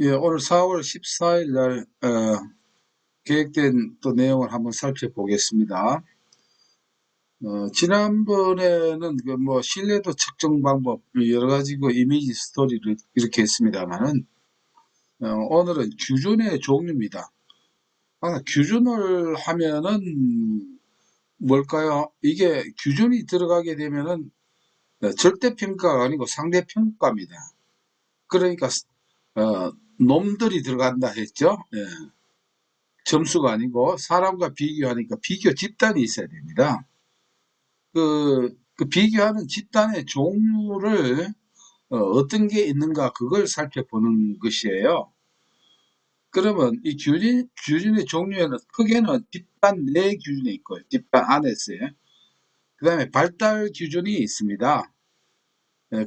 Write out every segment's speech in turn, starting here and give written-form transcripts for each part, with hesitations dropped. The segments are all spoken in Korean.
예, 오늘 4월 14일 날 계획된 또 내용을 한번 살펴보겠습니다. 지난번에는 그 뭐 신뢰도 측정 방법 여러 가지 그 이미지 스토리를 이렇게 했습니다만은 오늘은 기준의 종류입니다. 기준을 하면은 뭘까요? 이게 기준이 들어가게 되면은 절대평가가 아니고 상대평가입니다. 그러니까 놈들이 들어간다 했죠. 예. 점수가 아니고 사람과 비교하니까 비교 집단이 있어야 됩니다. 그 비교하는 집단의 종류를 어떤 게 있는가 그걸 살펴보는 것이에요. 그러면 이 규준의 종류에는 크게는 집단 내 규준이 있고요. 집단 안에서요. 그 다음에 발달 규준이 있습니다.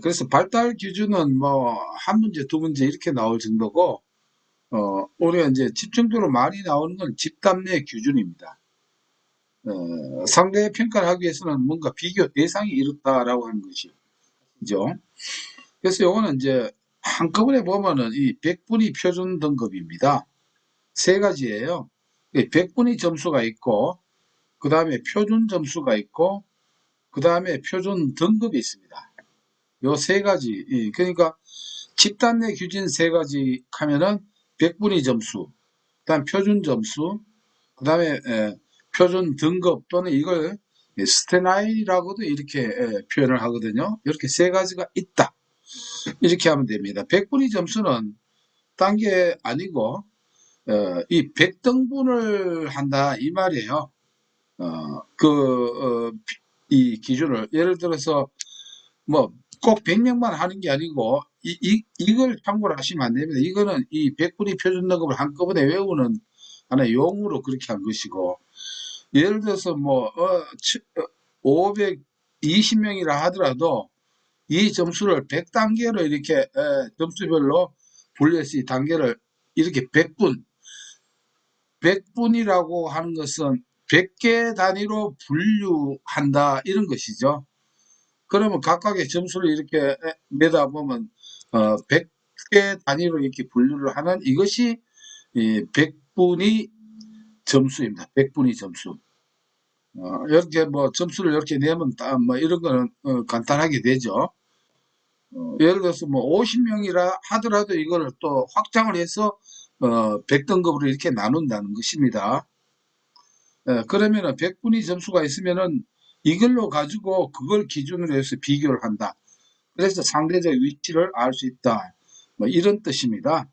그래서 발달 규준은 뭐 한 문제, 두 문제 이렇게 나올 정도고, 우리가 이제 집중적으로 많이 나오는 건 집단 내 규준입니다. 상대 평가를 하기 위해서는 뭔가 비교 대상이 이렇다라고 하는 것이죠. 그래서 요거는 이제 한꺼번에 보면은 이 백분위 표준 등급입니다. 세 가지예요. 100분위 점수가 있고, 그 다음에 표준 점수가 있고, 그 다음에 표준 등급이 있습니다. 요 세 가지. 그러니까 집단 내 규진 세 가지 하면은 100분위 점수, 그 다음 표준 점수, 그 다음에 표준 등급 또는 이걸 스테나일이라고도 이렇게 표현을 하거든요. 이렇게 세 가지가 있다. 이렇게 하면 됩니다. 100분위 점수는 딴 게 아니고 이 100등분을 한다 이 말이에요. 이 기준을 예를 들어서 뭐 꼭 100명만 하는 게 아니고 이걸 참고를 하시면 안 됩니다. 이거는 이 100분위 표준 등급을 한꺼번에 외우는 하나의 용어로 그렇게 한 것이고, 예를 들어서 뭐 520명이라 하더라도 이 점수를 100단계로 이렇게 점수별로 분류해서 이 단계를 이렇게 100분이라고 하는 것은 100개 단위로 분류한다 이런 것이죠. 그러면 각각의 점수를 이렇게 내다 보면 100개 단위로 이렇게 분류를 하는 이것이 100분위 점수입니다. 100분위 점수. 이렇게 뭐 점수를 이렇게 내면 뭐 이런 거는 간단하게 되죠. 예를 들어서 뭐 50명이라 하더라도 이거를 또 확장을 해서 100등급으로 이렇게 나눈다는 것입니다. 그러면은 100분위 점수가 있으면은 이걸로 가지고 그걸 기준으로 해서 비교를 한다. 그래서 상대적 위치를 알 수 있다. 뭐 이런 뜻입니다.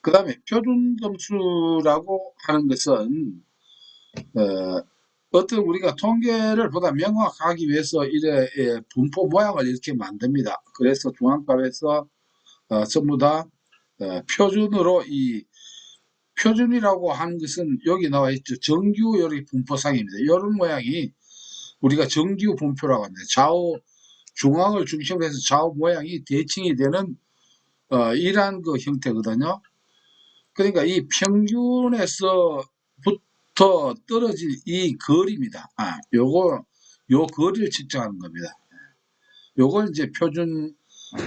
그 다음에 표준 점수라고 하는 것은 어떤 우리가 통계를 보다 명확하기 위해서 이래 분포 모양을 이렇게 만듭니다. 그래서 중앙값에서 전부 다 표준으로 이 표준이라고 하는 것은 여기 나와 있죠. 정규 요리 분포상입니다. 이런 모양이 우리가 정규 분포라고 합니다. 좌우 중앙을 중심으로 해서 좌우 모양이 대칭이 되는 이러한 그 형태거든요. 그러니까 이 평균에서부터 떨어진 이 거리입니다. 요 거리를 측정하는 겁니다. 요걸 이제 표준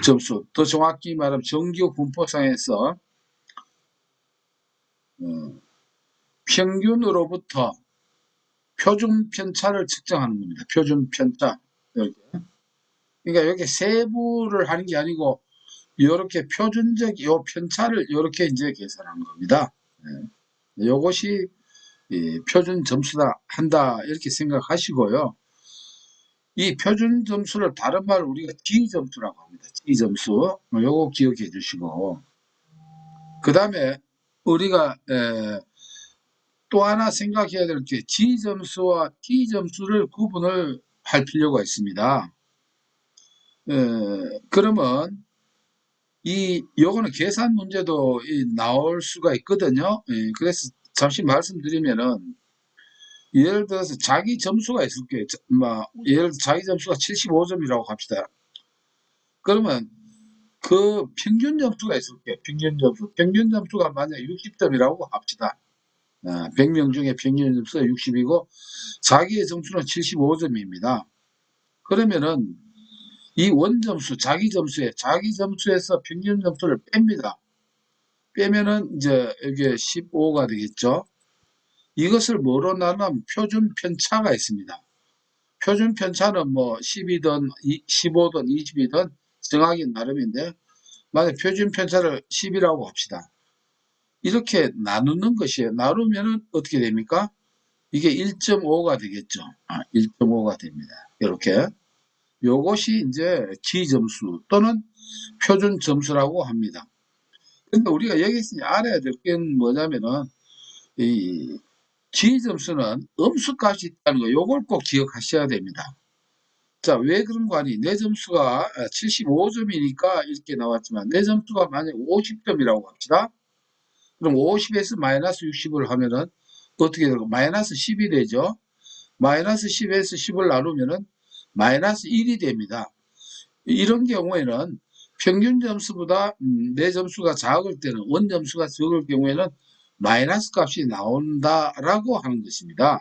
점수, 더 정확히 말하면 정규 분포상에서 평균으로부터 표준 편차를 측정하는 겁니다. 표준 편차. 이렇게. 그러니까 이렇게 세부를 하는 게 아니고 이렇게 표준적 요 편차를 이렇게 이제 계산하는 겁니다. 요것이 표준 점수다 한다 이렇게 생각하시고요. 이 표준 점수를 다른 말로 우리가 G점수라고 합니다. G점수. 요거 기억해 주시고, 그 다음에 우리가 또 하나 생각해야 될 게 G점수와 T점수를 구분을 할 필요가 있습니다. 그러면 요거는 계산 문제도 나올 수가 있거든요. 그래서 잠시 말씀드리면은, 예를 들어서 자기 점수가 있을 거예요. 예를 들어 자기 점수가 75점이라고 합시다. 그러면 그 평균 점수가 있을 거예요. 평균 점수. 평균 점수가 만약 60점이라고 합시다. 100명 중에 평균 점수가 60이고 자기의 점수는 75점입니다. 그러면은 이 원점수, 자기 점수에서 평균 점수를 뺍니다. 빼면은 이제 이게 15가 되겠죠. 이것을 뭐로 나누면 표준 편차가 있습니다. 표준 편차는 뭐 10이든 15든 20이든 정하기 나름인데, 만약 표준 편차를 10이라고 합시다. 이렇게 나누는 것이에요. 나누면은 어떻게 됩니까? 이게 1.5가 되겠죠. 1.5가 됩니다. 이렇게. 요것이 이제 기점수 또는 표준 점수라고 합니다. 근데 우리가 여기서 알아야 될 게 뭐냐면은, 이 기점수는 음수값이 있다는 거, 요걸 꼭 기억하셔야 됩니다. 자, 왜 그런 거 아니? 내 점수가 75점이니까 이렇게 나왔지만, 내 점수가 만약 50점이라고 합시다. 그럼 50에서 마이너스 60을 하면은 어떻게 될까? 마이너스 10이 되죠. 마이너스 10에서 10을 나누면은 마이너스 1이 됩니다. 이런 경우에는 평균 점수보다 내 점수가 작을 때는, 원 점수가 적을 경우에는 마이너스 값이 나온다라고 하는 것입니다.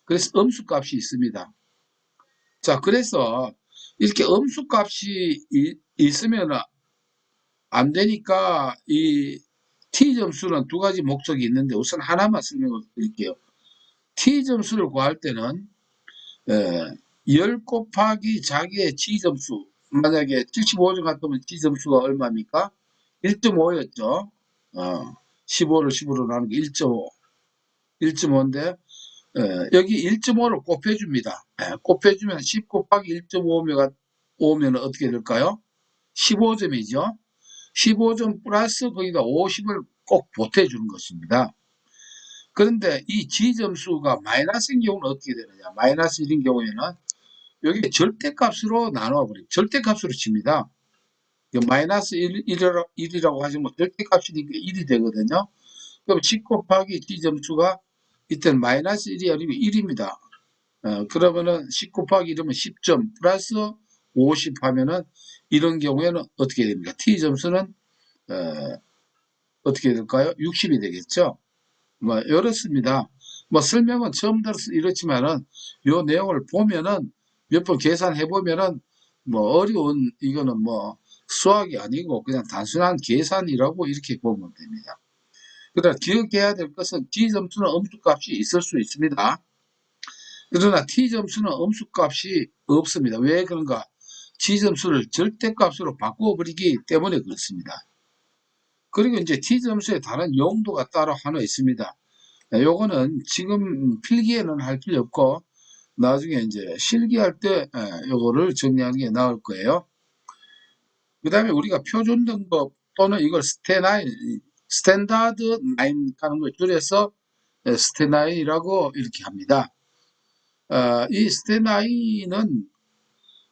그래서 음수 값이 있습니다. 자, 그래서 이렇게 음수 값이 있으면 안 되니까 이 t 점수는 두 가지 목적이 있는데, 우선 하나만 설명을 드릴게요. t 점수를 구할 때는 10 곱하기 자기의 G점수, 만약에 75점 같으면 G점수가 얼마입니까? 1.5였죠. 15를 10으로 나누는 게 1.5. 1.5인데, 여기 1.5를 곱해줍니다. 곱해주면 10 곱하기 1.5면 어떻게 될까요? 15점이죠. 15점 플러스 거기다 50을 꼭 보태주는 것입니다. 그런데 이 G점수가 마이너스인 경우는 어떻게 되느냐? 마이너스 1인 경우에는 여기 절대값으로 나눠버려요. 절대값으로 칩니다. 마이너스 1이라고 하시면 절대값이니까 1이 되거든요. 그럼 10 곱하기 T점수가 이때는 마이너스 1이 아니면 1입니다. 그러면은 10 곱하기 1이면 10점 플러스 50 하면은 이런 경우에는 어떻게 됩니까? T점수는 어떻게 될까요? 60이 되겠죠. 뭐 이렇습니다. 뭐 설명은 처음 들어서 이렇지만은 요 내용을 보면은 몇 번 계산해 보면은 뭐 어려운, 이거는 뭐 수학이 아니고 그냥 단순한 계산이라고 이렇게 보면 됩니다. 그러나 기억해야 될 것은 T점수는 음수값이 있을 수 있습니다. 그러나 T점수는 음수값이 없습니다. 왜 그런가? T점수를 절대값으로 바꿔버리기 때문에 그렇습니다. 그리고 이제 T점수에 다른 용도가 따로 하나 있습니다. 요거는 지금 필기에는 할 필요 없고 나중에 이제 실기할 때 요거를 정리하는 게 나을 거예요. 그 다음에 우리가 표준 등급 또는 이걸 스탠다드 나인 하는 걸 줄여서 스탠다인이라고 이렇게 합니다. 이 스탠다인은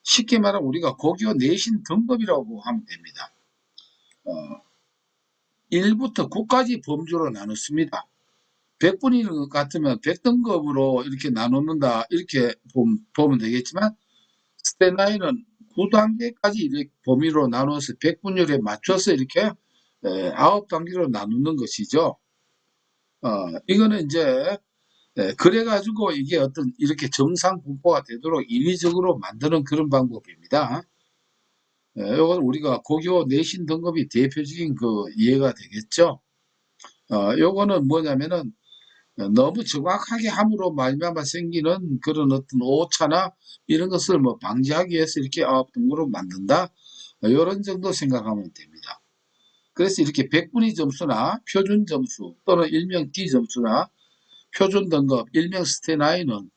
쉽게 말하면 우리가 고교 내신 등급이라고 하면 됩니다. 1부터 9까지 범주로 나눴습니다. 100분인 것 같으면 100등급으로 이렇게 나누는다, 이렇게 보면 되겠지만, 스탠다인은 9단계까지 이렇게 범위로 나눠서 100분율에 맞춰서 이렇게 9단계로 나누는 것이죠. 이거는 이제 그래가지고 이게 어떤 이렇게 정상 분포가 되도록 인위적으로 만드는 그런 방법입니다. 이건 우리가 고교 내신 등급이 대표적인 그 예가 되겠죠. 요거는 뭐냐면은 너무 정확하게 함으로 말미암아 생기는 그런 어떤 오차나 이런 것을 뭐 방지하기 위해서 이렇게 등급으로 만든다, 이런 정도 생각하면 됩니다. 그래서 이렇게 백분위 점수나 표준 점수 또는 일명 D 점수나 표준 등급, 일명 스테나이는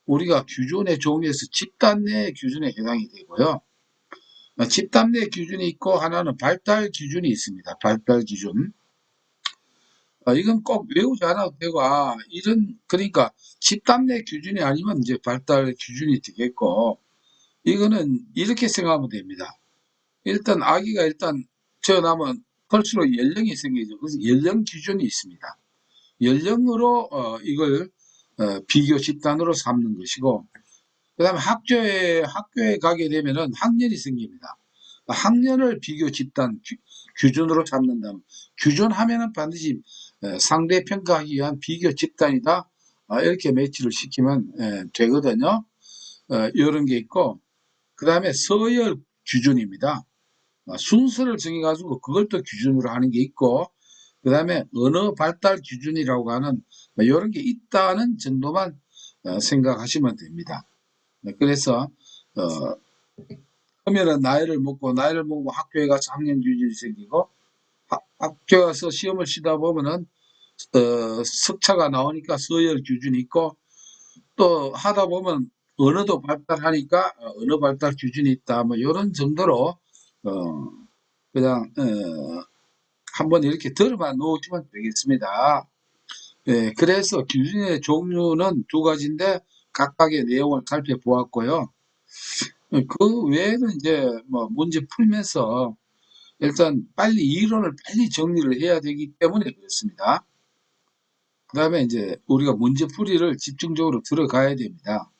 우리가 규준의 종류에서 집단 내 규준에 해당이 되고요. 집단 내 기준이 있고 하나는 발달 기준이 있습니다. 발달 기준. 이건 꼭 외우지 않아도 되고, 그러니까 집단 내 기준이 아니면 이제 발달 기준이 되겠고, 이거는 이렇게 생각하면 됩니다. 일단 아기가 태어나면 펄스로 연령이 생기죠. 그래서 연령 기준이 있습니다. 연령으로 이걸 비교 집단으로 삼는 것이고, 그 다음에 학교에 가게 되면은 학년이 생깁니다. 학년을 비교 집단 규준으로 잡는다면, 규준하면은 반드시 상대 평가하기 위한 비교 집단이다, 이렇게 매치를 시키면 되거든요. 이런 게 있고, 그 다음에 서열 기준입니다. 순서를 정해가지고 그걸 또 기준으로 하는 게 있고, 그 다음에 언어 발달 기준이라고 하는 이런 게 있다는 정도만 생각하시면 됩니다. 그래서 하면은 나이를 먹고 학교에 가서 학년 기준이 생기고 학교 가서 시험을 치다 보면은 석차가 나오니까 서열 기준이 있고 또 하다 보면 언어도 발달하니까 언어 발달 기준이 있다. 뭐 이런 정도로 그냥 한번 이렇게 들어봐 놓으시면 되겠습니다. 그래서 기준의 종류는 두 가지인데 각각의 내용을 살펴보았고요. 그 외에는 이제 뭐 문제 풀면서 일단 빨리 이론을 빨리 정리를 해야 되기 때문에 그렇습니다. 그 다음에 이제 우리가 문제풀이를 집중적으로 들어가야 됩니다.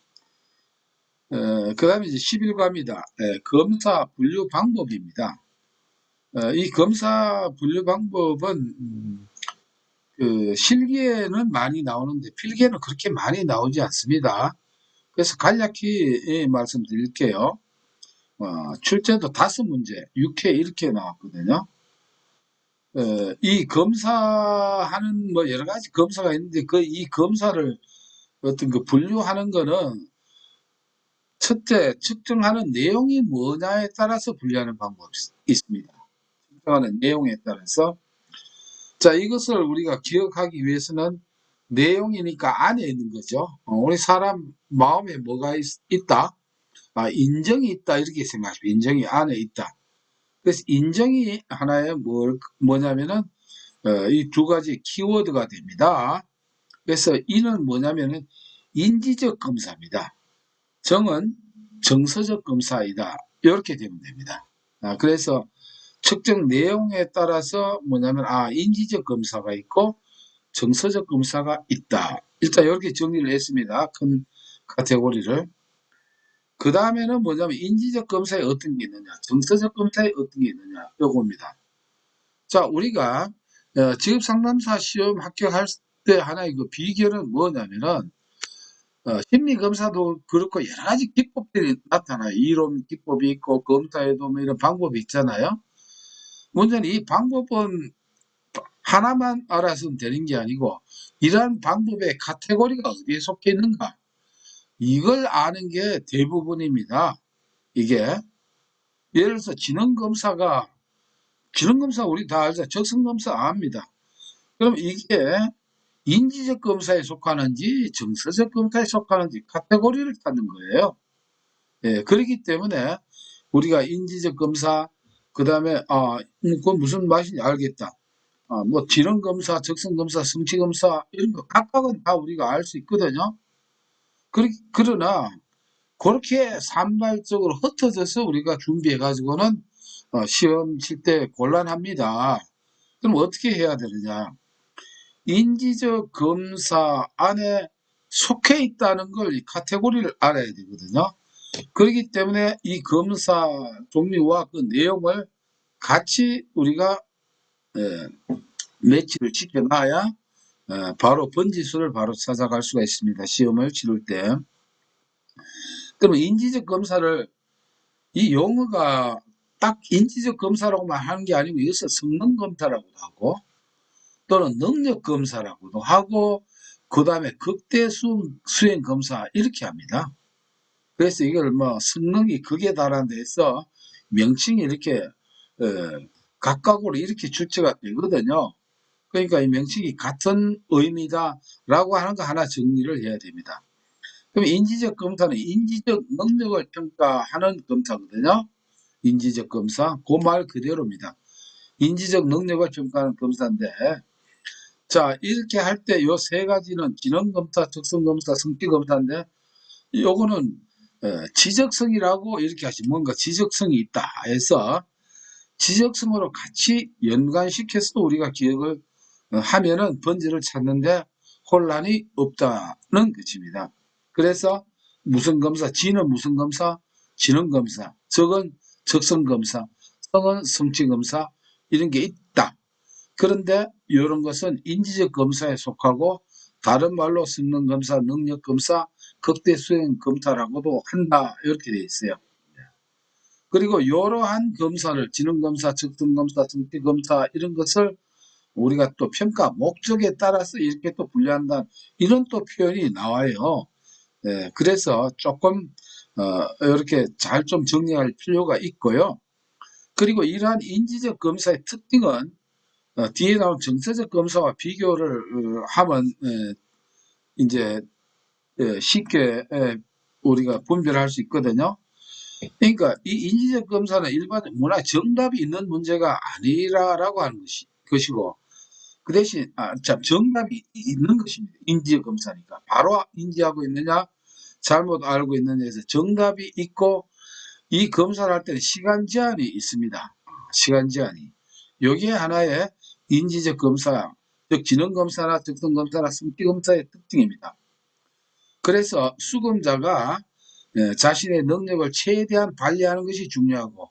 그 다음에 이제 11과입니다. 검사 분류 방법입니다. 이 검사 분류 방법은 그 실기에는 많이 나오는데 필기에는 그렇게 많이 나오지 않습니다. 그래서 간략히 말씀드릴게요. 출제도 5문제, 6회 이렇게 나왔거든요. 이 검사하는 뭐 여러 가지 검사가 있는데 이 검사를 어떤 그 분류하는 거는 첫째 측정하는 내용이 뭐냐에 따라서 분류하는 방법이 있습니다. 측정하는 내용에 따라서 자 이것을 우리가 기억하기 위해서는 내용이니까 안에 있는 거죠. 우리 사람 마음에 뭐가 있다? 인정이 있다 이렇게 생각하시면 인정이 안에 있다. 그래서 인정이 하나의 뭐냐면은 이 두 가지 키워드가 됩니다. 그래서 이는 뭐냐면은 인지적 검사입니다. 정은 정서적 검사이다. 이렇게 되면 됩니다. 그래서 측정 내용에 따라서 뭐냐면 인지적 검사가 있고 정서적 검사가 있다. 일단 이렇게 정리를 했습니다. 큰 카테고리를. 그 다음에는 뭐냐면 인지적 검사에 어떤 게 있느냐, 정서적 검사에 어떤 게 있느냐, 요겁니다. 자, 우리가 직업상담사 시험 합격할 때 하나의 그 비결은 뭐냐면은 심리검사도 그렇고 여러 가지 기법들이 나타나요. 이론 기법이 있고 검사에도 뭐 이런 방법이 있잖아요. 문제는 이 방법은 하나만 알아서는 되는 게 아니고 이러한 방법의 카테고리가 어디에 속해 있는가 이걸 아는 게 대부분입니다. 이게 예를 들어서 지능검사 우리 다 알죠. 적성검사 압니다. 그럼 이게 인지적 검사에 속하는지 정서적 검사에 속하는지 카테고리를 찾는 거예요. 그렇기 때문에 우리가 인지적 검사 그 다음에 그건 무슨 맛인지 알겠다. 뭐 지능검사, 적성검사, 성취검사 이런 거 각각은 다 우리가 알 수 있거든요. 그러나 그렇게 산발적으로 흩어져서 우리가 준비해 가지고는 시험 칠 때 곤란합니다. 그럼 어떻게 해야 되느냐? 인지적 검사 안에 속해 있다는 걸 이 카테고리를 알아야 되거든요. 그렇기 때문에 이 검사 종류와 그 내용을 같이 우리가 매치를 시켜놔야 바로 번지수를 바로 찾아갈 수가 있습니다. 시험을 치를 때. 그러면 인지적 검사를 이 용어가 딱 인지적 검사라고만 하는 게 아니고 이것을 성능 검사라고도 하고 또는 능력 검사라고도 하고 그 다음에 극대 수행 검사 이렇게 합니다. 그래서 이걸 뭐 성능이 극에 달하는 데서 명칭이 이렇게 각각으로 이렇게 출제가 되거든요. 그러니까 이 명칭이 같은 의미다라고 하는 거 하나 정리를 해야 됩니다. 그럼 인지적 검사는 인지적 능력을 평가하는 검사거든요. 인지적 검사, 그 말 그대로입니다. 인지적 능력을 평가하는 검사인데, 자, 이렇게 할 때 요 세 가지는 지능검사, 적성검사, 성취검사인데, 요거는 지적성이라고 이렇게 하시면 뭔가 지적성이 있다 해서 지적성으로 같이 연관시켜서 우리가 기억을 하면은 번지를 찾는데 혼란이 없다는 것입니다. 그래서 무슨 검사, 지는 무슨 검사, 지능 검사, 적은 적성 검사, 성은 성취 검사 이런 게 있다. 그런데 이런 것은 인지적 검사에 속하고 다른 말로 성능 검사, 능력 검사, 극대 수행 검사라고도 한다 이렇게 되어 있어요. 그리고 이러한 검사를 지능 검사, 적성 검사, 성취 검사 이런 것을 우리가 또 평가 목적에 따라서 이렇게 또 분류한다. 이런 또 표현이 나와요. 예, 그래서 조금 이렇게 잘 좀 정리할 필요가 있고요. 그리고 이러한 인지적 검사의 특징은 뒤에 나온 정서적 검사와 비교를 하면 이제 쉽게 우리가 분별할 수 있거든요. 그러니까 이 인지적 검사는 일반 문화 정답이 있는 문제가 아니라라고 하는 것이고 그 대신 참 정답이 있는 것입니다. 인지적 검사니까 바로 인지하고 있느냐 잘못 알고 있느냐에서 정답이 있고 이 검사를 할 때는 시간 제한이 있습니다. 시간 제한이. 여기에 하나의 인지적 검사, 즉 지능 검사나 특성 검사나 성격 검사의 특징입니다. 그래서 수검자가 자신의 능력을 최대한 발휘하는 것이 중요하고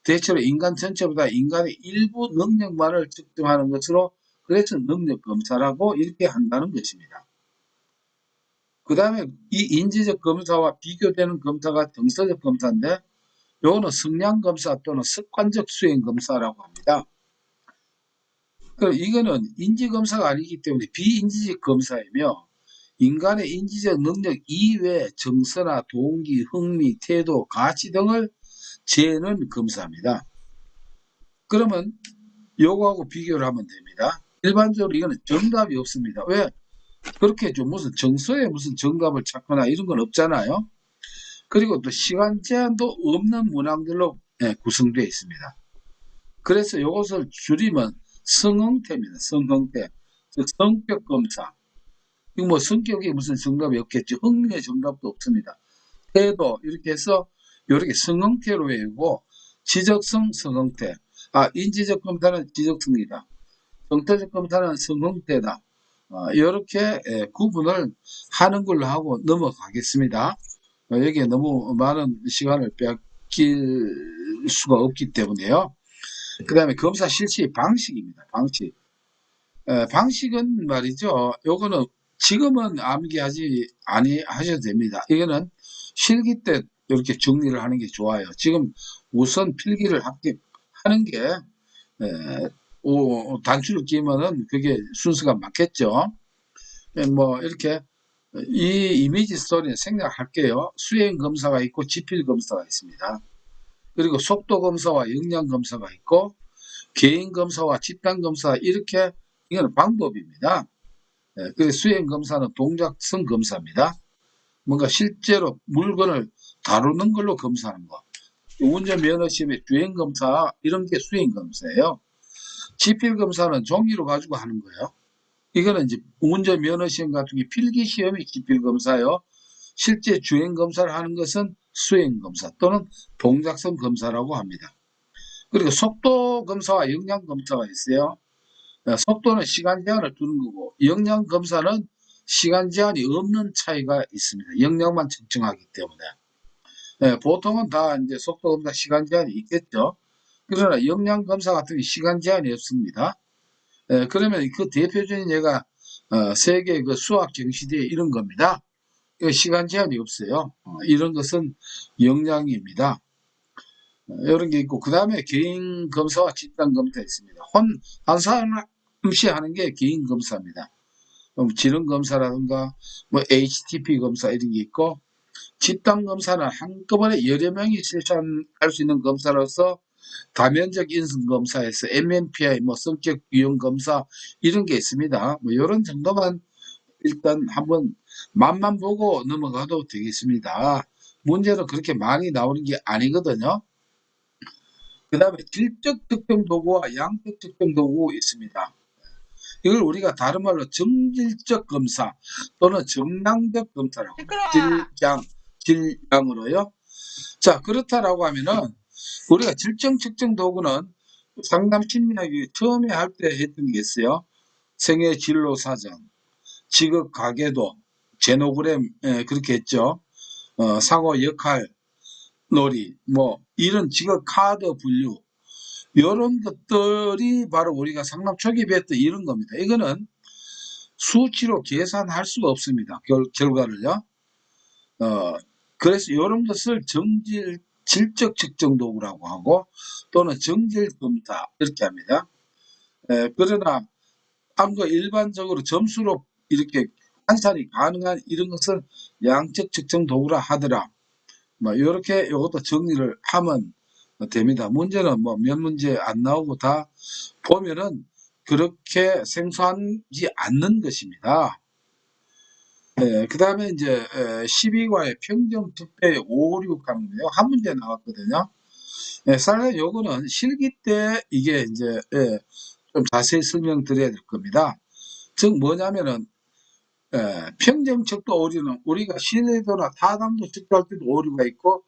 대체로 인간 전체보다 인간의 일부 능력만을 측정하는 것으로 그래서 능력 검사라고 이렇게 한다는 것입니다. 그 다음에 이 인지적 검사와 비교되는 검사가 정서적 검사인데 요거는 성량 검사 또는 습관적 수행 검사라고 합니다. 그럼 이거는 인지 검사가 아니기 때문에 비인지적 검사이며 인간의 인지적 능력 이외의 정서나 동기, 흥미, 태도, 가치 등을 재는 검사입니다. 그러면 요거하고 비교를 하면 됩니다. 일반적으로 이거는 정답이 없습니다. 왜? 그렇게 좀 무슨 정서에 무슨 정답을 찾거나 이런 건 없잖아요. 그리고 또 시간 제한도 없는 문항들로 구성되어 있습니다. 그래서 이것을 줄이면 성형태입니다. 성형태. 즉 성격 검사. 이거 뭐 성격이 무슨 정답이 없겠죠. 흥미의 정답도 없습니다. 태도 이렇게 해서 이렇게 성형태로 외우고 지적성 성형태. 인지적 검사는 지적성이다. 정서적 검사는 성형태다. 이렇게 구분을 하는 걸로 하고 넘어가겠습니다. 여기에 너무 많은 시간을 뺏길 수가 없기 때문에요. 그 다음에 검사 실시 방식입니다. 방식. 방식은 말이죠. 요거는 지금은 암기하지 하셔도 됩니다. 이거는 실기 때 이렇게 정리를 하는 게 좋아요. 지금 우선 필기를 하는 게 단추를 끼면은 그게 순서가 맞겠죠. 뭐 이렇게 이 이미지 스토리는 생략할게요. 수행 검사가 있고 지필 검사가 있습니다. 그리고 속도 검사와 역량 검사가 있고 개인 검사와 집단 검사 이렇게 이거는 방법입니다. 그래서 수행 검사는 동작성 검사입니다. 뭔가 실제로 물건을 다루는 걸로 검사하는 거. 운전면허 시험의 주행 검사 이런 게 수행 검사예요. 지필 검사는 종이로 가지고 하는 거예요. 이거는 이제 운전면허 시험 같은 게 필기 시험이 지필 검사요. 실제 주행 검사를 하는 것은 수행 검사 또는 동작성 검사라고 합니다. 그리고 속도 검사와 역량 검사가 있어요. 속도는 시간 제한을 두는 거고 역량 검사는 시간 제한이 없는 차이가 있습니다. 역량만 측정하기 때문에 보통은 다 이제 속도 검사 시간 제한이 있겠죠. 그러나 역량 검사 같은 게 시간 제한이 없습니다. 그러면 그 대표적인 예가 세계 그 수학 경시대회 이런 겁니다. 시간 제한이 없어요. 이런 것은 역량입니다. 이런 게 있고 그 다음에 개인 검사와 집단 검사 있습니다. 한 사람씩 하는 게 개인 검사입니다. 지능 검사라든가 뭐 HTP 검사 이런 게 있고 집단 검사는 한꺼번에 여러 명이 실천할 수 있는 검사로서 다면적 인성 검사에서 MMPI 뭐 성격 유형 검사 이런 게 있습니다. 뭐 이런 정도만 일단 한번 맛만 보고 넘어가도 되겠습니다. 문제는 그렇게 많이 나오는 게 아니거든요. 그 다음에 질적 특정 도구와 양적 특정 도구 있습니다. 이걸 우리가 다른 말로 정질적 검사 또는 정량적 검사라고 합니다. 질량으로요. 자, 그렇다라고 하면은 우리가 질적 측정 도구는 상담 심리학이 처음에 할 때 했던 게 있어요. 생애 진로 사전, 직업 가계도, 제노그램 그렇게 했죠. 상호 역할 놀이, 뭐 이런 직업 카드 분류 이런 것들이 바로 우리가 상담 초기 배웠던 이런 겁니다. 이거는 수치로 계산할 수가 없습니다. 결과를요. 그래서 이런 것을 질적 측정 도구라고 하고 또는 정질 검사 이렇게 합니다. 그러나 암거 일반적으로 점수로 이렇게 환산이 가능한 이런 것은 양적 측정 도구라 하더라. 뭐 이렇게 이것도 정리를 하면 됩니다. 문제는 뭐 몇 문제 안 나오고 다 보면은 그렇게 생소하지 않는 것입니다. 그 다음에 이제 12과의 평정특배 5, 6 하는데요. 한 문제 나왔거든요. 사실 요거는 실기 때 이게 이제 좀 자세히 설명드려야 될 겁니다. 즉 뭐냐면은 평정척도 오류는 우리가 신뢰도나 타당도 측정할 때도 오류가 있고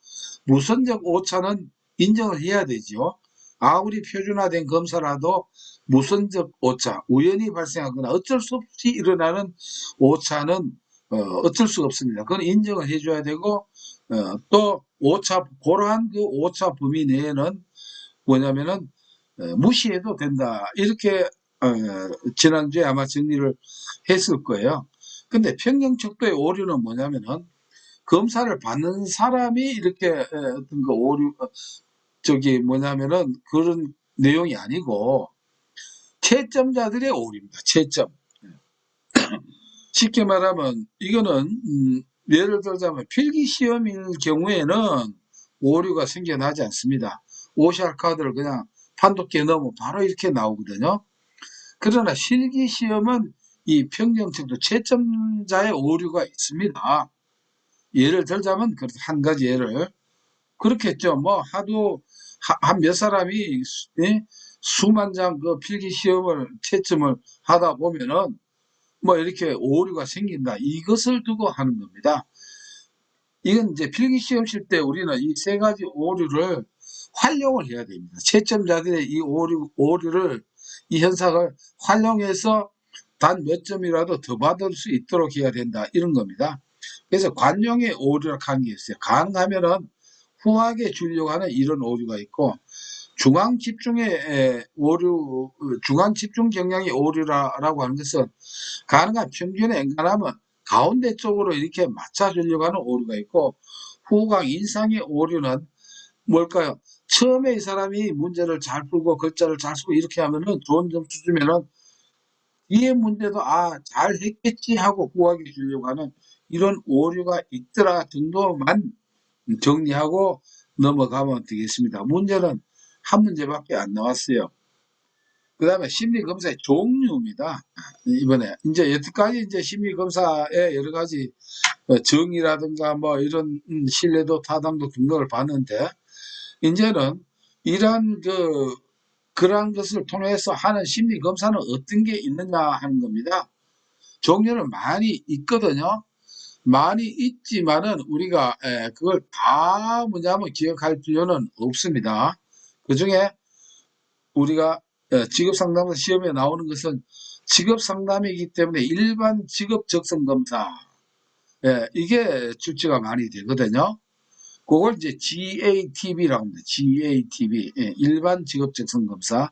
무선적 오차는 인정을 해야 되죠. 아무리 표준화된 검사라도 무선적 오차, 우연히 발생하거나 어쩔 수 없이 일어나는 오차는 어쩔 수 없습니다. 그건 인정을 해줘야 되고 또 오차, 그러한 그 오차 범위 내에는 뭐냐면은 무시해도 된다. 이렇게 지난주에 아마 정리를 했을 거예요. 근데 평정척도의 오류는 뭐냐면은 검사를 받는 사람이 이렇게 어떤 그 오류 저기 뭐냐면은 그런 내용이 아니고 채점자들의 오류입니다. 채점. 쉽게 말하면 이거는 예를 들자면 필기 시험일 경우에는 오류가 생겨나지 않습니다. OCR 카드를 그냥 판독기에 넣으면 바로 이렇게 나오거든요. 그러나 실기 시험은 이 평정척도 채점자의 오류가 있습니다. 예를 들자면 한 가지 예를 그렇겠죠. 뭐 하도 한 몇 사람이 수만 장 그 필기 시험을 채점을 하다 보면은 뭐 이렇게 오류가 생긴다. 이것을 두고 하는 겁니다. 이건 이제 필기 시험 칠 때 우리는 이 세 가지 오류를 활용을 해야 됩니다. 채점자들의 이 오류를 이 현상을 활용해서 단 몇 점이라도 더 받을 수 있도록 해야 된다. 이런 겁니다. 그래서 관용의 오류라고 하는 게 있어요. 가능하면은 후하게 주려고 하는 이런 오류가 있고 중앙 집중의 오류, 중앙 집중 경향의 오류라고 하는 것은 가능한 평균에 엔간하면 가운데 쪽으로 이렇게 맞춰주려고 하는 오류가 있고 후광 인상의 오류는 뭘까요? 처음에 이 사람이 문제를 잘 풀고 글자를 잘 쓰고 이렇게 하면은 좋은 점수 주면은 뒤에 문제도 잘 했겠지 하고 후하게 주려고 하는 이런 오류가 있더라 정도만 정리하고 넘어가면 되겠습니다. 문제는 한 문제밖에 안 나왔어요. 그 다음에 심리검사의 종류입니다. 이번에 이제 여태까지 이제 심리검사의 여러 가지 정의라든가 뭐 이런 신뢰도 타당도 등록을 봤는데 이제는 이러한 그러한 것을 통해서 하는 심리검사는 어떤 게 있느냐 하는 겁니다. 종류는 많이 있거든요. 많이 있지만은 우리가 그걸 다 뭐냐면 기억할 필요는 없습니다. 그 중에 우리가 직업상담사 시험에 나오는 것은 직업상담이기 때문에 일반 직업적성검사 이게 출제가 많이 되거든요. 그걸 이제 GATB라고 합니다. GATB 일반 직업적성검사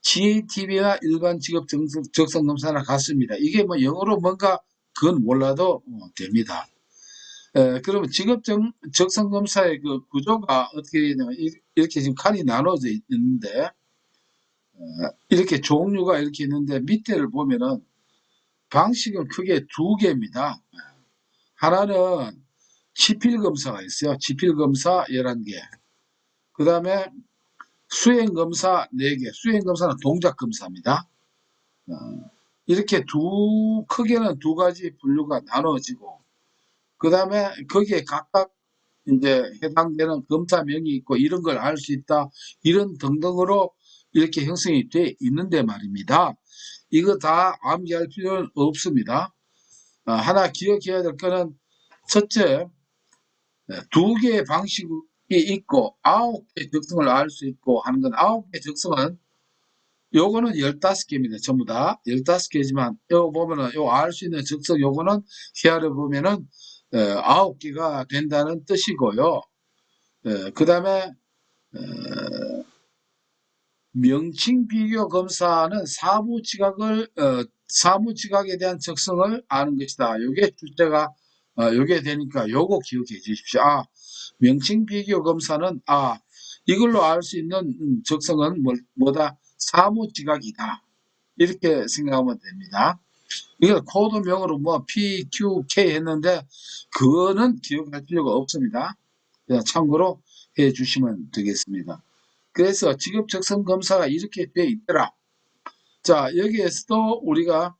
GATB나 일반 직업적성검사나 같습니다. 이게 뭐 영어로 뭔가 그건 몰라도 됩니다. 그러면 직업적성검사의 그 구조가 어떻게 되냐면 이렇게 지금 칸이 나눠져 있는데 이렇게 종류가 이렇게 있는데 밑에를 보면은 방식은 크게 두 개입니다. 하나는 지필검사가 있어요. 지필검사 11개. 그 다음에 수행검사 4개. 수행검사는 동작검사입니다. 이렇게 크게는 두 가지 분류가 나눠지고, 그 다음에 거기에 각각 이제 해당되는 검사명이 있고, 이런 걸 알 수 있다. 이런 등등으로 이렇게 형성이 돼 있는데 말입니다. 이거 다 암기할 필요는 없습니다. 하나 기억해야 될 거는 첫째, 두 개의 방식이 있고 9개 적성을 알 수 있고 하는 건 9개 적성은 요거는 15개입니다. 전부 다 15개지만 요거 보면은 요 알 수 있는 적성 요거는 헤아려 보면은 9개가 된다는 뜻이고요. 그 다음에 명칭 비교 검사는 사무 지각에 대한 적성을 아는 것이다. 요게 출제가 요게 되니까 요거 기억해 주십시오. 명칭 비교 검사는 이걸로 알 수 있는 적성은 뭐다? 사무지각이다. 이렇게 생각하면 됩니다. 이게 코드명으로 뭐 P, Q, K 했는데 그거는 기억할 필요가 없습니다. 그냥 참고로 해 주시면 되겠습니다. 그래서 직업적성검사가 이렇게 돼 있더라. 자, 여기에서도 우리가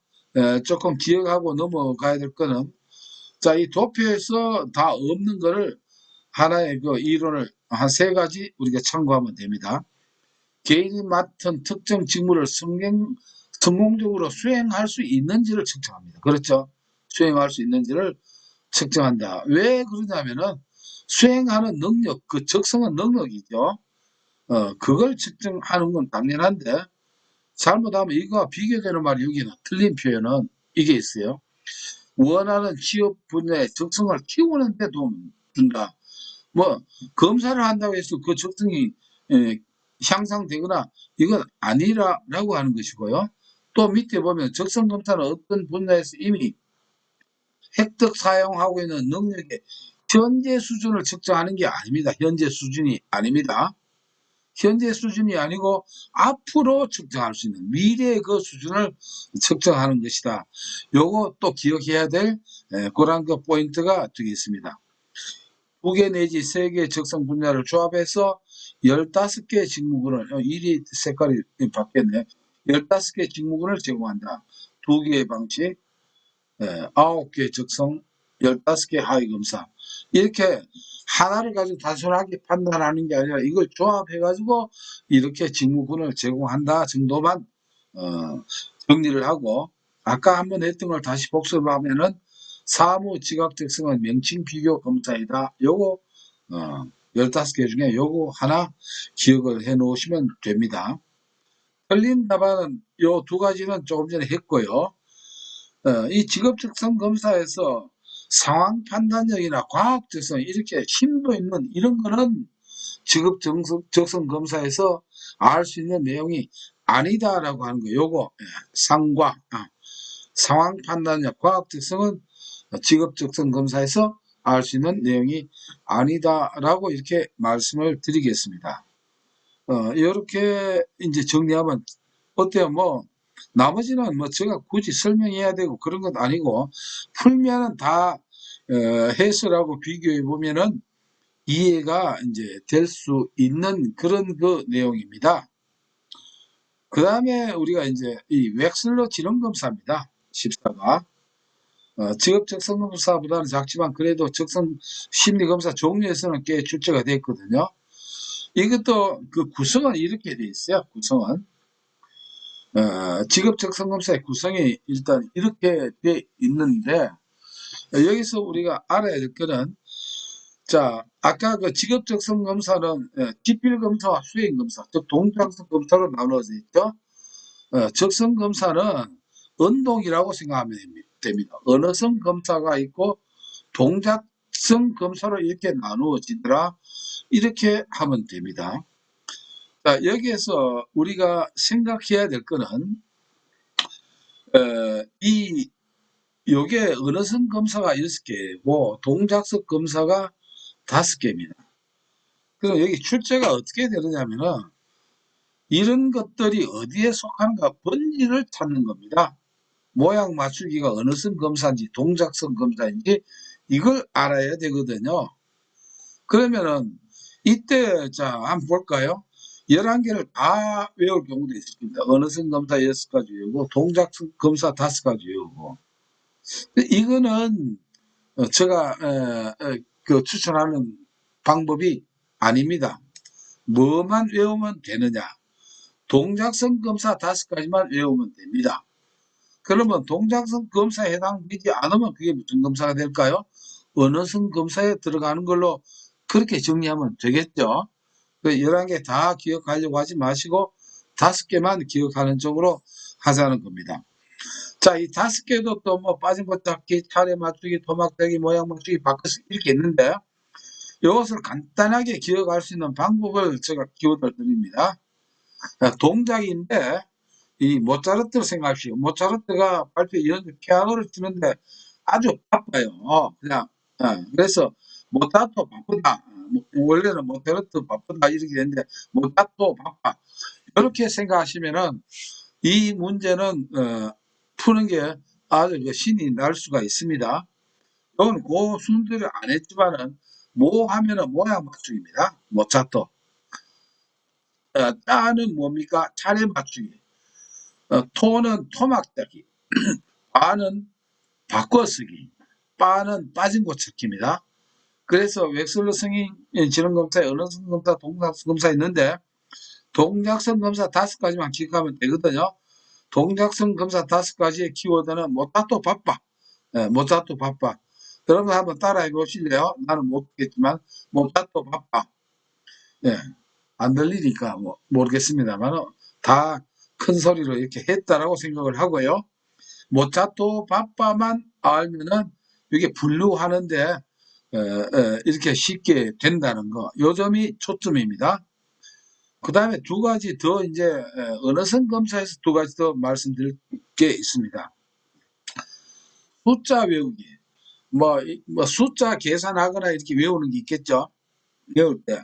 조금 기억하고 넘어가야 될 거는, 자, 이 도표에서 다 없는 거를 하나의 그 이론을 한 세 가지 우리가 참고하면 됩니다. 개인이 맡은 특정 직무를 성공적으로 수행할 수 있는지를 측정합니다. 그렇죠? 수행할 수 있는지를 측정한다. 왜 그러냐면은 수행하는 능력, 그 적성은 능력이죠. 그걸 측정하는 건 당연한데 잘못하면 이거와 비교되는 말이 여기는 틀린 표현은 이게 있어요. 원하는 취업 분야의 적성을 키우는 데 도움 준다. 뭐 검사를 한다고 해서 그 적성이 향상되거나 이건 아니라라고 하는 것이고요. 또 밑에 보면 적성 검사는 어떤 분야에서 이미 획득 사용하고 있는 능력의 현재 수준을 측정하는 게 아닙니다. 현재 수준이 아닙니다. 현재 수준이 아니고 앞으로 측정할 수 있는 미래의 그 수준을 측정하는 것이다. 요거 또 기억해야 될 그런 그 포인트가 되겠습니다. 2개 내지 3개 적성 분야를 조합해서 15개 직무군을, 일이 색깔이 바뀌었네. 15개 직무군을 제공한다. 2개의 방식, 9개 적성, 15개 하위검사. 이렇게 하나를 가지고 단순하게 판단하는 게 아니라 이걸 조합해가지고 이렇게 직무군을 제공한다 정도만, 정리를 하고, 아까 한번 했던 걸 다시 복습하면은 사무 지각 적성은 명칭 비교 검사이다. 요거, 15개 중에 요거 하나 기억을 해 놓으시면 됩니다. 틀린 답안은 요 2가지는 조금 전에 했고요. 이 직업적성 검사에서 상황 판단력이나 과학적성 이렇게 심도 있는 이런 거는 직업적성 검사에서 알 수 있는 내용이 아니다라고 하는 거. 요거 상과 상황 판단력, 과학적성은 직업적성 검사에서 알 수 있는 내용이 아니다라고 이렇게 말씀을 드리겠습니다. 이렇게 이제 정리하면 어때요? 뭐 나머지는 뭐 제가 굳이 설명해야 되고 그런 건 아니고 풀면은 다 해설하고 비교해 보면은 이해가 이제 될 수 있는 그런 그 내용입니다. 그 다음에 우리가 이제 이 웩슬러 지능검사입니다. 14가. 직업적성검사보다는 작지만 그래도 적성 심리검사 종류에서는 꽤 출제가 됐거든요. 이것도 그 구성은 이렇게 돼 있어요. 구성은. 직업적성검사의 구성이 일단 이렇게 돼 있는데, 여기서 우리가 알아야 될 거는, 자, 아까 그 직업적성검사는 기필검사와 수행검사, 즉 동작성 검사로 나누어져 있죠. 적성검사는 운동이라고 생각하면 됩니다. 언어성 검사가 있고 동작성 검사로 이렇게 나누어지더라. 이렇게 하면 됩니다. 자, 여기에서 우리가 생각해야 될 거는 요게 언어성 검사가 6개고 동작성 검사가 5개입니다. 그럼 여기 출제가 어떻게 되느냐면은 이런 것들이 어디에 속하는가 본질을 찾는 겁니다. 모양 맞추기가 언어성 검사인지 동작성 검사인지 이걸 알아야 되거든요. 그러면은 이때 자 한번 볼까요? 11개를 다 외울 경우도 있을 겁니다. 언어성 검사 6가지 외우고 동작성 검사 5가지 외우고. 이거는 제가 그 추천하는 방법이 아닙니다. 뭐만 외우면 되느냐? 동작성 검사 5가지만 외우면 됩니다. 그러면 동작성 검사에 해당되지 않으면 그게 무슨 검사가 될까요? 언어성 검사에 들어가는 걸로 그렇게 정리하면 되겠죠. 11개 다 기억하려고 하지 마시고 5개만 기억하는 쪽으로 하자는 겁니다. 자, 이 5개도 또 뭐 빠진 것 잡기, 차례 맞추기, 토막대기, 모양 맞추기, 바꿔서 이렇게 있는데 이것을 간단하게 기억할 수 있는 방법을 제가 키워드 드립니다. 동작인데 이 모차르트를 생각하시오. 모차르트가 발표 연주 피아노를 치는데 아주 바빠요. 그냥 그래서 모차르트 바쁘다. 원래는 모차르트 바쁘다 이렇게 되는데 모차르트 바빠. 그렇게 생각하시면은 이 문제는 푸는 게 아주 신이 날 수가 있습니다. 이건 그 순서를 안 했지만은 뭐 하면은 모양 맞추기입니다. 모차토. 따는 뭡니까? 차례 맞추기. 토는 토막짜기. 바는 바꿔쓰기. 빠는 빠진 거 찾기입니다. 그래서 웩슬러 승인 지능검사에 언어성 검사, 동작성 검사 있는데 동작성 검사 5가지만 기억하면 되거든요. 동작성 검사 5가지의 키워드는 못다또 바빠. 못다또 바빠. 여러분 한번 따라해 보실래요? 나는 못하겠지만 못다또 바빠. 예, 안 들리니까 뭐 모르겠습니다만 다 큰 소리로 이렇게 했다라고 생각을 하고요. 모차토 바빠만 알면은 이게 분류하는데 이렇게 쉽게 된다는 거. 요 점이 초점입니다. 그 다음에 2가지 더 이제 언어성 검사에서 2가지 더 말씀드릴 게 있습니다. 숫자 외우기. 뭐 숫자 계산하거나 이렇게 외우는 게 있겠죠. 외울 때.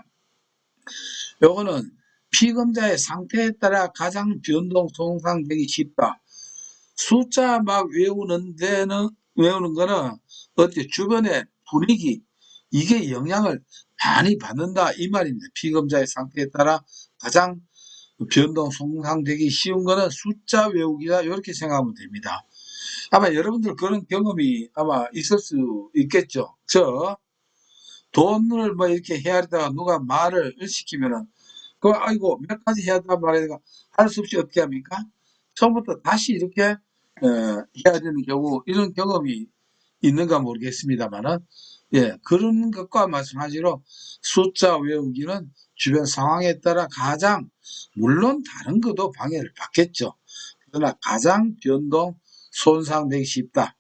요거는 피검자의 상태에 따라 가장 변동 손상되기 쉽다. 숫자 막 외우는 거는 어때 주변의 분위기 이게 영향을 많이 받는다 이 말입니다. 피검자의 상태에 따라 가장 변동 손상되기 쉬운 거는 숫자 외우기다 이렇게 생각하면 됩니다. 아마 여러분들 그런 경험이 아마 있을 수 있겠죠. 돈을 뭐 이렇게 헤아리다가 누가 말을 시키면은 아이고 몇 가지 해야 된단 말이야. 할 수 없이 어떻게 합니까? 처음부터 다시 이렇게 해야 되는 경우 이런 경험이 있는가 모르겠습니다만은 예 그런 것과 마찬가지로 숫자 외우기는 주변 상황에 따라 가장 물론 다른 것도 방해를 받겠죠. 그러나 가장 변동 손상되기 쉽다.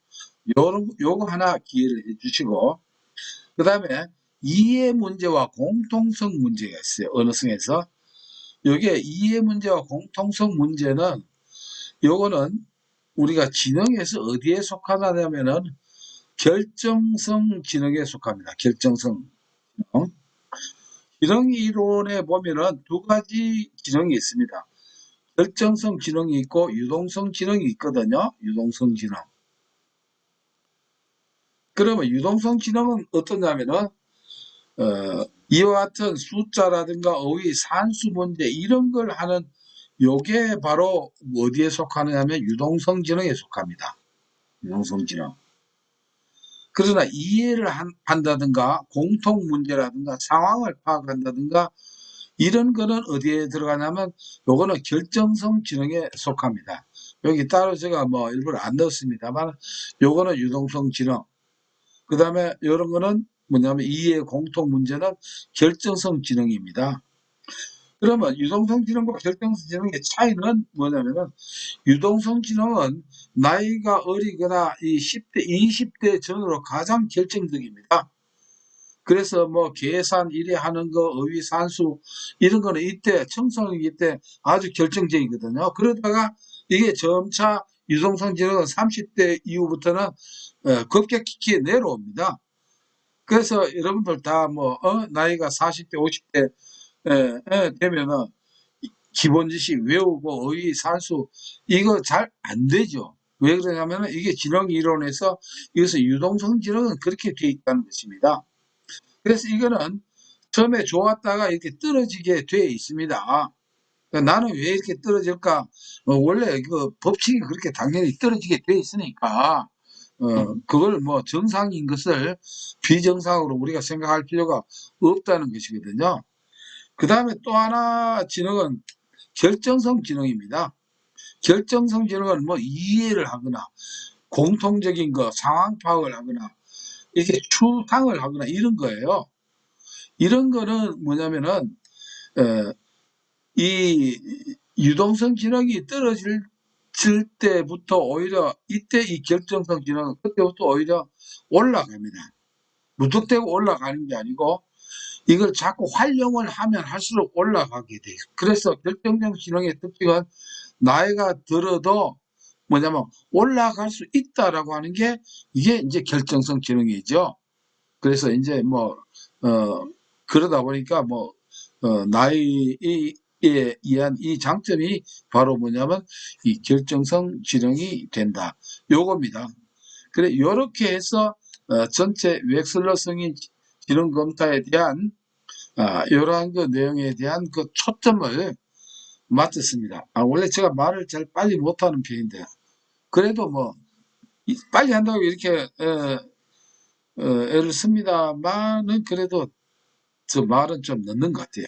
요거 하나 기회를 해주시고 그 다음에 이해 문제와 공통성 문제가 있어요. 언어성에서 여기에 이해 문제와 공통성 문제는 요거는 우리가 지능에서 어디에 속하냐면은 결정성 지능에 속합니다. 결정성 지능. 지능 이론에 보면은 2가지 지능이 있습니다. 결정성 지능이 있고 유동성 지능이 있거든요. 유동성 지능. 그러면 유동성 지능은 어떠냐면은 이와 같은 숫자라든가 어휘, 산수 문제 이런 걸 하는 요게 바로 어디에 속하느냐 하면 유동성 지능에 속합니다. 유동성 지능. 그러나 이해를 한다든가 공통 문제라든가 상황을 파악한다든가 이런 거는 어디에 들어가냐면 요거는 결정성 지능에 속합니다. 여기 따로 제가 뭐 일부러 안 넣었습니다만 요거는 유동성 지능. 그 다음에 이런 거는 뭐냐면 이해 공통 문제는 결정성 지능입니다. 그러면 유동성 지능과 결정성 지능의 차이는 뭐냐면은 유동성 지능은 나이가 어리거나 이 10대, 20대 전후로 가장 결정적입니다. 그래서 뭐 계산 이래 하는 거, 어휘, 산수 이런 거는 이때 청소년기 때 아주 결정적이거든요. 그러다가 이게 점차 유동성 지능은 30대 이후부터는 급격히 내려옵니다. 그래서 여러분들 다 뭐 나이가 40대, 50대 되면은 기본 지식 외우고 어휘, 산수 이거 잘 안 되죠. 왜 그러냐면 이게 지능 이론에서 이것은 유동성 지능은 그렇게 돼 있다는 것입니다. 그래서 이거는 처음에 좋았다가 이렇게 떨어지게 돼 있습니다. 그러니까 나는 왜 이렇게 떨어질까? 원래 그 법칙이 그렇게 당연히 떨어지게 돼 있으니까 그걸 뭐 정상인 것을 비정상으로 우리가 생각할 필요가 없다는 것이거든요. 그 다음에 또 하나 지능은 결정성 지능입니다. 결정성 지능은 뭐 이해를 하거나 공통적인 거 상황 파악을 하거나 이렇게 추상을 하거나 이런 거예요. 이런 거는 뭐냐면은 이 유동성 지능이 떨어질 때부터 오히려 이때 이 결정성 지능은 그때부터 오히려 올라갑니다. 무턱대고 올라가는 게 아니고 이걸 자꾸 활용을 하면 할수록 올라가게 돼요. 그래서 결정적 지능의 특징은 나이가 들어도 뭐냐면 올라갈 수 있다라고 하는 게 이게 이제 결정성 지능이죠. 그래서 이제 뭐 그러다 보니까 뭐 나이 의한 이 장점이 바로 뭐냐면 이 결정성 지능이 된다. 요겁니다. 그래, 요렇게 해서 전체 웩슬러 성인 지능 검사에 대한 이러한 그 내용에 대한 그 초점을 맞췄습니다. 원래 제가 말을 잘 빨리 못하는 편인데 그래도 뭐 빨리 한다고 이렇게 애를 씁니다만은 그래도 저 말은 좀 늦는 것 같아요.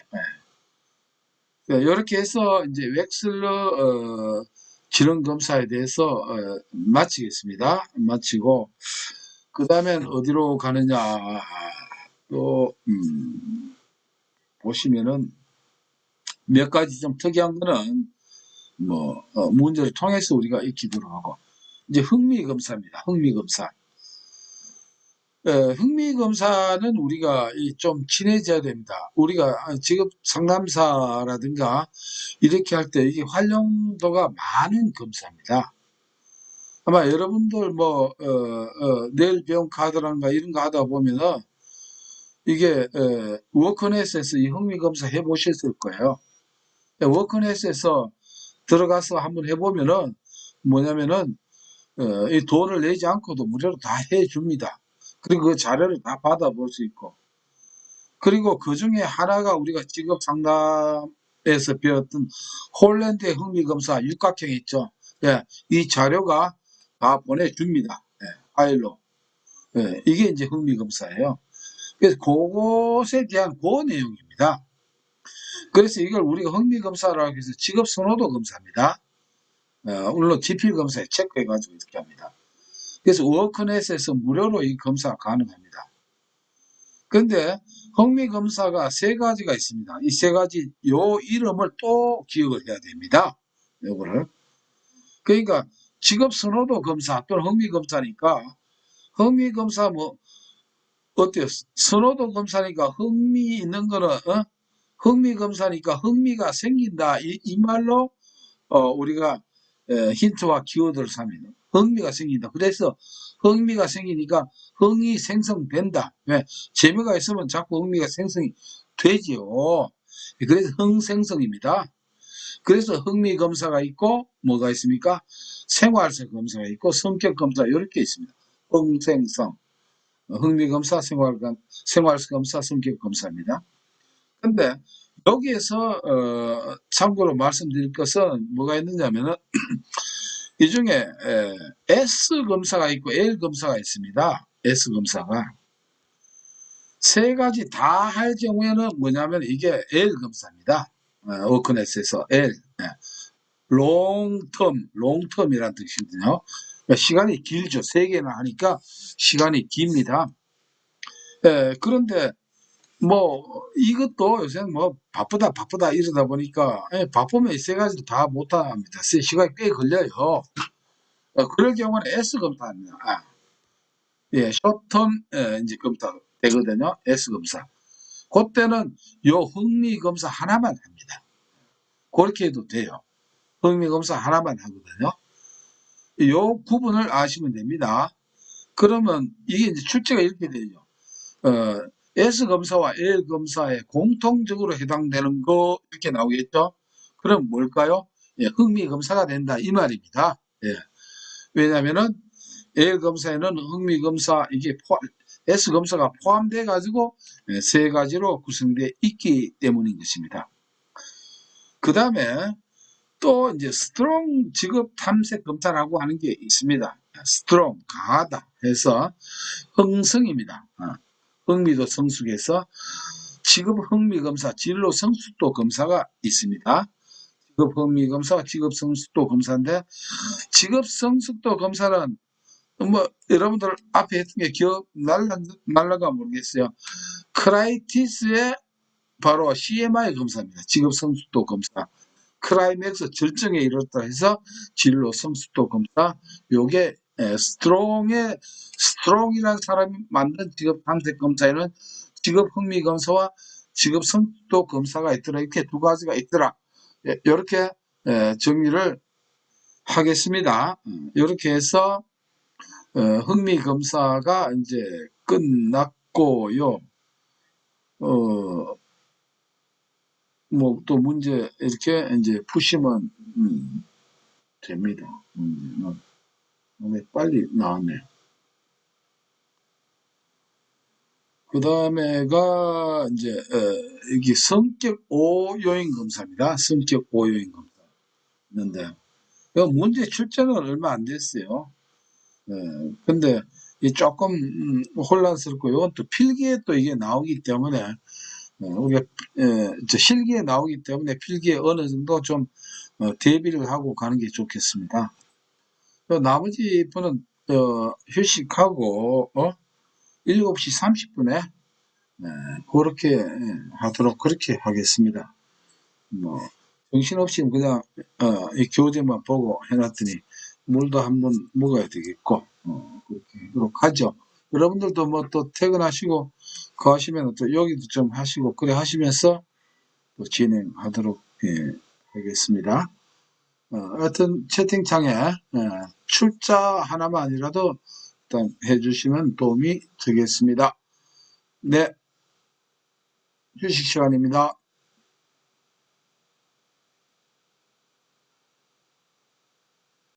이렇게 해서 이제 웩슬러 지능 검사에 대해서 마치겠습니다. 마치고 그 다음엔 어디로 가느냐 또 보시면은 몇 가지 좀 특이한 거는 뭐 문제를 통해서 우리가 익히도록 하고 이제 흥미검사입니다. 흥미검사. 흥미검사는 우리가 좀 친해져야 됩니다. 우리가 직업 상담사라든가 이렇게 할 때 이게 활용도가 많은 검사입니다. 아마 여러분들 뭐 내일 배운 카드란가 이런 거 하다 보면은 이게 워크넷에서 이 흥미검사 해보셨을 거예요. 워크넷에서 들어가서 한번 해보면은 뭐냐면은 이 돈을 내지 않고도 무료로 다 해줍니다. 그리고 그 자료를 다 받아볼 수 있고 그리고 그 중에 하나가 우리가 직업 상담에서 배웠던 홀랜드의 흥미검사 육각형 있죠. 예, 이 자료가 다 보내줍니다. 예, 파일로. 예, 이게 이제 흥미검사예요. 그래서 그것에 대한 그 내용입니다. 그래서 이걸 우리가 흥미검사라고 해서 직업선호도 검사입니다. 물론 지필검사에 체크해가지고 이렇게 합니다. 그래서 워크넷에서 무료로 이 검사가 가능합니다. 그런데 흥미검사가 세 가지가 있습니다. 이 세 가지 요 이름을 또 기억을 해야 됩니다. 요거를. 그러니까 직업선호도 검사 또는 흥미검사니까 흥미검사 뭐 어때요? 선호도 검사니까 흥미 있는 거는 흥미검사니까 흥미가 생긴다. 이 말로 우리가 힌트와 키워드를 삼는 흥미가 생긴다. 그래서 흥미가 생기니까 흥이 생성된다. 왜? 재미가 있으면 자꾸 흥미가 생성이 되지요. 그래서 흥생성입니다. 그래서 흥미 검사가 있고 뭐가 있습니까? 생활성 검사가 있고 성격 검사 이렇게 있습니다. 흥생성, 흥미 검사, 생활성 검사, 성격 검사입니다. 근데 여기에서 참고로 말씀드릴 것은 뭐가 있느냐면은 이 중에 S 검사가 있고 L 검사가 있습니다. S 검사가 세 가지 다 할 경우에는 뭐냐면 이게 L 검사입니다. 워크넷에서 L 롱텀이라는 뜻이거든요. 그러니까 시간이 길죠. 세 개나 하니까 시간이 깁니다. 그런데 뭐 이것도 요새는 뭐 바쁘다 이러다 보니까 바쁘면 이 세 가지도 다 못합니다. 시간이 꽤 걸려요. 그럴 경우는 S 검사입니다. 예, 쇼텀 이제 검사 되거든요. S 검사. 그때는 요 흥미 검사 하나만 합니다. 그렇게 해도 돼요. 흥미 검사 하나만 하거든요. 요 구분을 아시면 됩니다. 그러면 이게 이제 출제가 이렇게 되죠. S 검사와 L 검사에 공통적으로 해당되는 거 이렇게 나오겠죠. 그럼 뭘까요? 예, 흥미 검사가 된다 이 말입니다. 예. 왜냐하면은 L 검사에는 흥미 검사 이게 S 검사가 포함돼 가지고 세 가지로 구성되어 있기 때문인 것입니다. 그 다음에 또 이제 스트롱 직업 탐색 검사라고 하는 게 있습니다. 스트롱 강하다 해서 흥성입니다. 흥미도 성숙해서 직업 흥미 검사, 진로 성숙도 검사가 있습니다. 직업 흥미 검사, 직업 성숙도 검사인데 직업 성숙도 검사는 뭐 여러분들 앞에 했던 게 기억 날라가 모르겠어요. 크라이티스의 바로 CMI 검사입니다. 직업 성숙도 검사. 크라이맥스 절정에 이르렀다 해서 진로 성숙도 검사. 요게 스트롱이라는 사람이 만든 직업 탐색 검사에는 직업 흥미 검사와 직업 성숙도 검사가 있더라. 이렇게 두 가지가 있더라. 이렇게 정리를 하겠습니다. 이렇게 해서 흥미 검사가 이제 끝났고요. 뭐 또 문제 이렇게 이제 푸시면 됩니다. 빨리 나왔네. 그 다음에가 이제 이게 성격 5요인 검사입니다. 성격 5요인 검사 있는데 문제 출제는 얼마 안 됐어요. 근데 이 조금 혼란스럽고 이건 또 필기에 또 이게 나오기 때문에 우리가 실기에 나오기 때문에 필기에 어느 정도 좀 대비를 하고 가는 게 좋겠습니다. 나머지 분은 휴식하고 7시 30분에 그렇게 하도록 그렇게 하겠습니다. 뭐 정신없이 그냥 이 교재만 보고 해놨더니 물도 한번 먹어야 되겠고 그렇게 하도록 하죠. 여러분들도 뭐 또 퇴근하시고 그 하시면 또 여기도 좀 하시고 그래 하시면서 또 진행하도록 하겠습니다. 하여튼 채팅창에 출자 하나만 아니라도 일단 해주시면 도움이 되겠습니다. 네, 휴식 시간입니다.